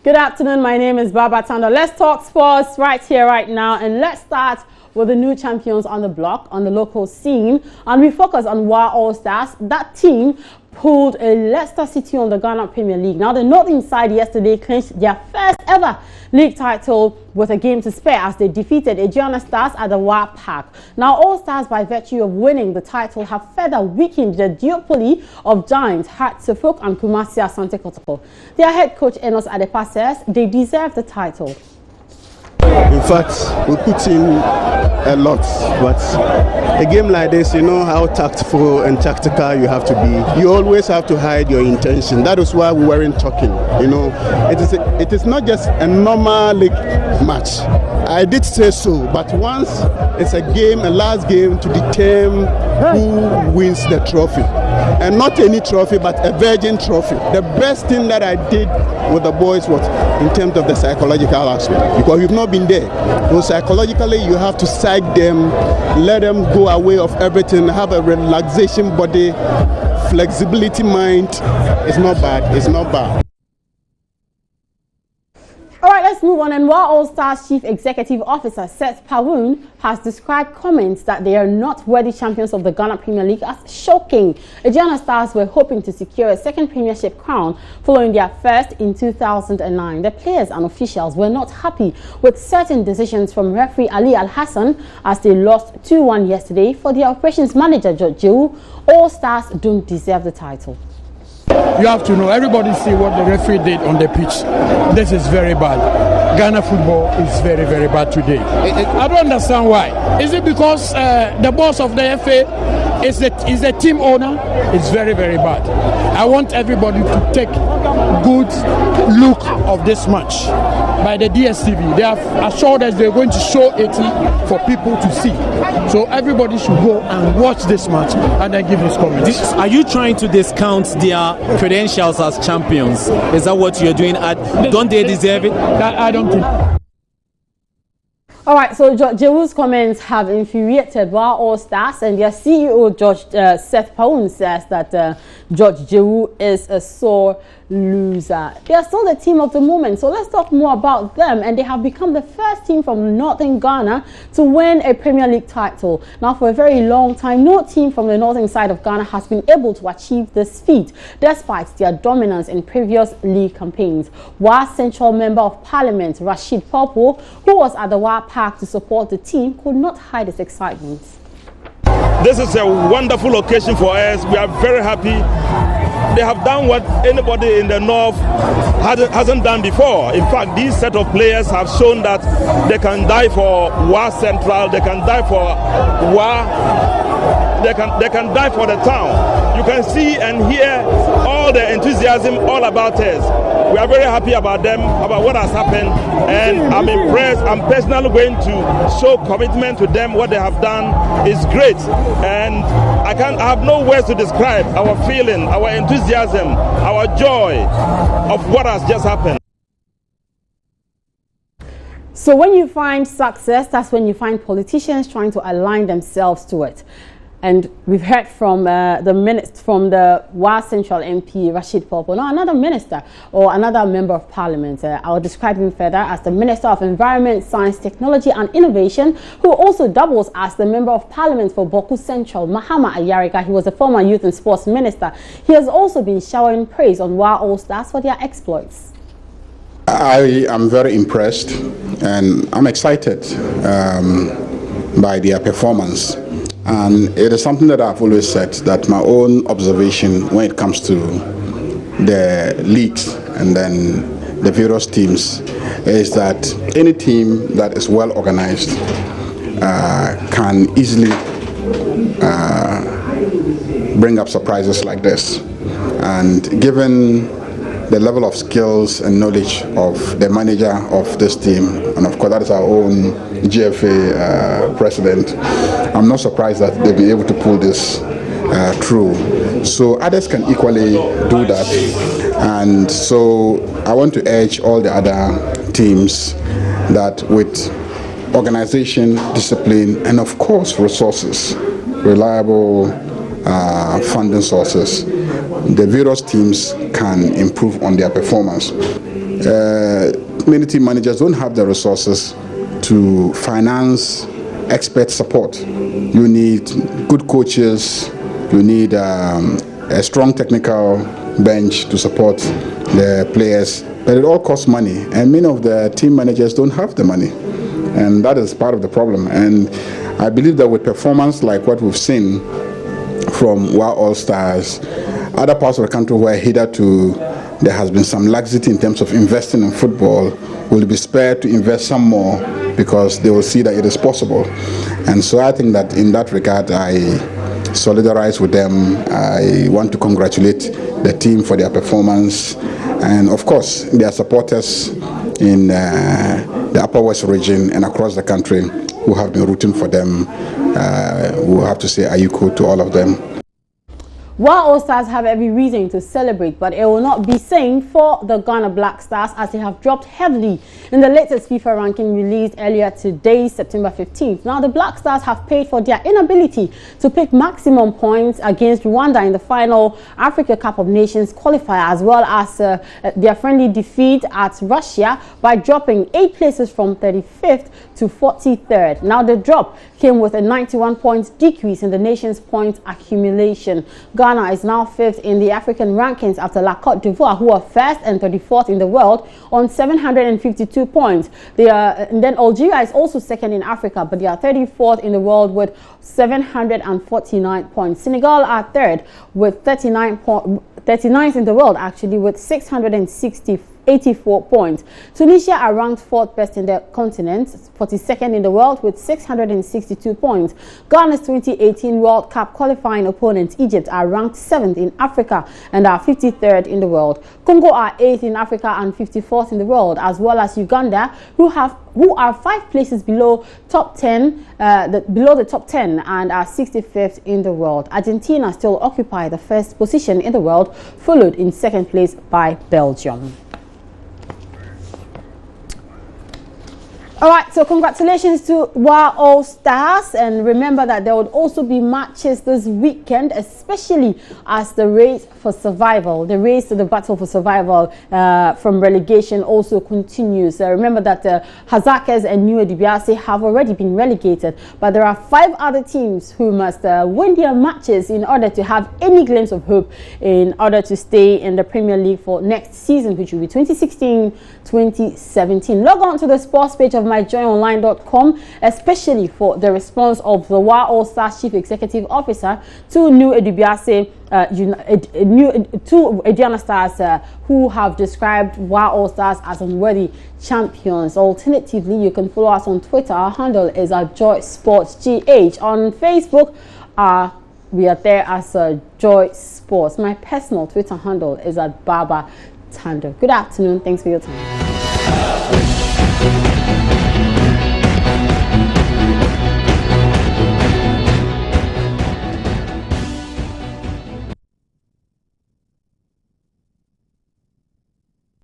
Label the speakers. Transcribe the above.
Speaker 1: Good afternoon, my name is Baba Tanda. Let's talk sports right here, right now, and let's start with the new champions on the block, on the local scene, and we focus on WA All Stars. That team pulled a Leicester City on the Ghana Premier League. Now, the Northern side yesterday clinched their first ever league title with a game to spare as they defeated Aegean Stars at the WA Park. Now, All Stars, by virtue of winning the title, have further weakened the duopoly of giants Hearts Suffolk and Kumasi Asante Kotoko. Their head coach Enos Adepa says they deserve the title.
Speaker 2: In fact, we put in a lot, but a game like this, you know how tactful and tactical you have to be. You always have to hide your intention. That is why we weren't talking. You know, it is not just a normal league match. I did say so, but once it's a game, a last game to determine who wins the trophy. And not any trophy, but a virgin trophy. The best thing that I did with the boys was in terms of the psychological aspect, because we've not been there. So psychologically, you have to psych them, let them go away of everything, have a relaxation body, flexibility mind. It's not bad. It's not bad.
Speaker 1: All right, let's move on. And WA All Stars Chief Executive Officer Seth Pawoon has described comments that they are not worthy champions of the Ghana Premier League as shocking. Aegean Stars were hoping to secure a second premiership crown following their first in 2009. The players and officials were not happy with certain decisions from referee Ali Al-Hassan as they lost 2-1 yesterday. For their operations manager George Jewu, All Stars don't deserve the title.
Speaker 3: You have to know, everybody see what the referee did on the pitch. This is very bad. Ghana football is very, very bad today. I don't understand why. Is it because the boss of the FA is the team owner? It's very, very bad. I want everybody to take good look of this match by the DSTV. They have assured us they're going to show it for people to see. So everybody should go and watch this match and then give his comments.
Speaker 4: Are you trying to discount their credentials as champions? Is that what you're doing? Don't they deserve it?
Speaker 3: I don't think.
Speaker 1: All right, so Jewu's comments have infuriated WA All Stars, and their CEO, Seth Pawoon, says that George Jewu is a sore loser. They are still the team of the moment, so let's talk more about them. And they have become the first team from northern Ghana to win a Premier League title. Now, for a very long time, no team from the northern side of Ghana has been able to achieve this feat, despite their dominance in previous league campaigns. WA Central Member of Parliament Rasheed, who was at the WA Park to support the team, could not hide his excitement.
Speaker 5: This is a wonderful occasion for us. We are very happy. They have done what anybody in the north hasn't done before. In fact, these set of players have shown that they can die for WA Central, they can die for WA, they can die for the town. You can see and hear all the enthusiasm all about us. We are very happy about them, about what has happened, and I'm impressed. I'm personally going to show commitment to them. What they have done is great, and I have no words to describe our feeling, our enthusiasm, our joy of what has just happened.
Speaker 1: So when you find success, that's when you find politicians trying to align themselves to it. And we've heard from the WA Central MP, Rasheed Popo, now another minister or another member of parliament. I'll describe him further as the Minister of Environment, Science, Technology and Innovation, who also doubles as the member of parliament for Boku Central, Mahama Ayarika. He was a former youth and sports minister. He has also been showering praise on WA All Stars for their exploits.
Speaker 6: I am very impressed and I'm excited by their performance. And it is something that I've always said, that my own observation when it comes to the leagues and then the various teams is that any team that is well organized can easily bring up surprises like this. And given the level of skills and knowledge of the manager of this team, and of course that is our own GFA president, I'm not surprised that they'll be able to pull this through. So others can equally do that. And so I want to urge all the other teams that with organization, discipline, and of course resources, reliable funding sources, the various teams can improve on their performance. many team managers don't have the resources to finance expert support. You need good coaches, you need a strong technical bench to support the players, but it all costs money, and many of the team managers don't have the money, and that is part of the problem. And I believe that with performance like what we've seen from WA All Stars, other parts of the country where hitherto there has been some laxity in terms of investing in football will be spared to invest some more because they will see that it is possible. And so I think that in that regard, I solidarize with them. I want to congratulate the team for their performance, and of course their supporters in the Upper West region and across the country who have been rooting for them. We'll have to say ayuko to all of them.
Speaker 1: WA All Stars have every reason to celebrate, but it will not be same for the Ghana Black Stars as they have dropped heavily in the latest FIFA ranking released earlier today, September 15th. Now, the Black Stars have paid for their inability to pick maximum points against Rwanda in the final Africa Cup of Nations qualifier, as well as their friendly defeat at Russia by dropping 8 places from 35th to 43rd. Now, the drop came with a 91 points decrease in the nation's point accumulation. Ghana is now 5th in the African rankings after La Côte d'Ivoire, who are 1st and 34th in the world on 752 points. And then Algeria is also 2nd in Africa, but they are 34th in the world with 749 points. Senegal are 3rd with 39th in the world, actually, with 684 points. Tunisia are ranked 4th best in the continent, 42nd in the world with 662 points. Ghana's 2018 World Cup qualifying opponents, Egypt, are ranked 7th in Africa and are 53rd in the world. Congo are 8th in Africa and 54th in the world, as well as Uganda, who are 5 places below top 10, below the top 10, and are 65th in the world. Argentina still occupy the 1st position in the world, followed in 2nd place by Belgium. All right, so congratulations to WA All Stars, and remember that there would also be matches this weekend, especially as the race for survival, the race to the battle for survival from relegation also continues. Remember that Hazakers and New Edibiase have already been relegated, but there are 5 other teams who must win their matches in order to have any glimpse of hope in order to stay in the Premier League for next season, which will be 2016-2017. Log on to the sports page of myjoyonline.com, especially for the response of the WA All Stars Chief Executive Officer to New Edibiase, to Ediana Stars, who have described WA All Stars as unworthy champions. Alternatively, you can follow us on Twitter. Our handle is @JoySportsGH. On Facebook, we are there as Joy Sports. My personal Twitter handle is @BabaTando. Good afternoon. Thanks for your time.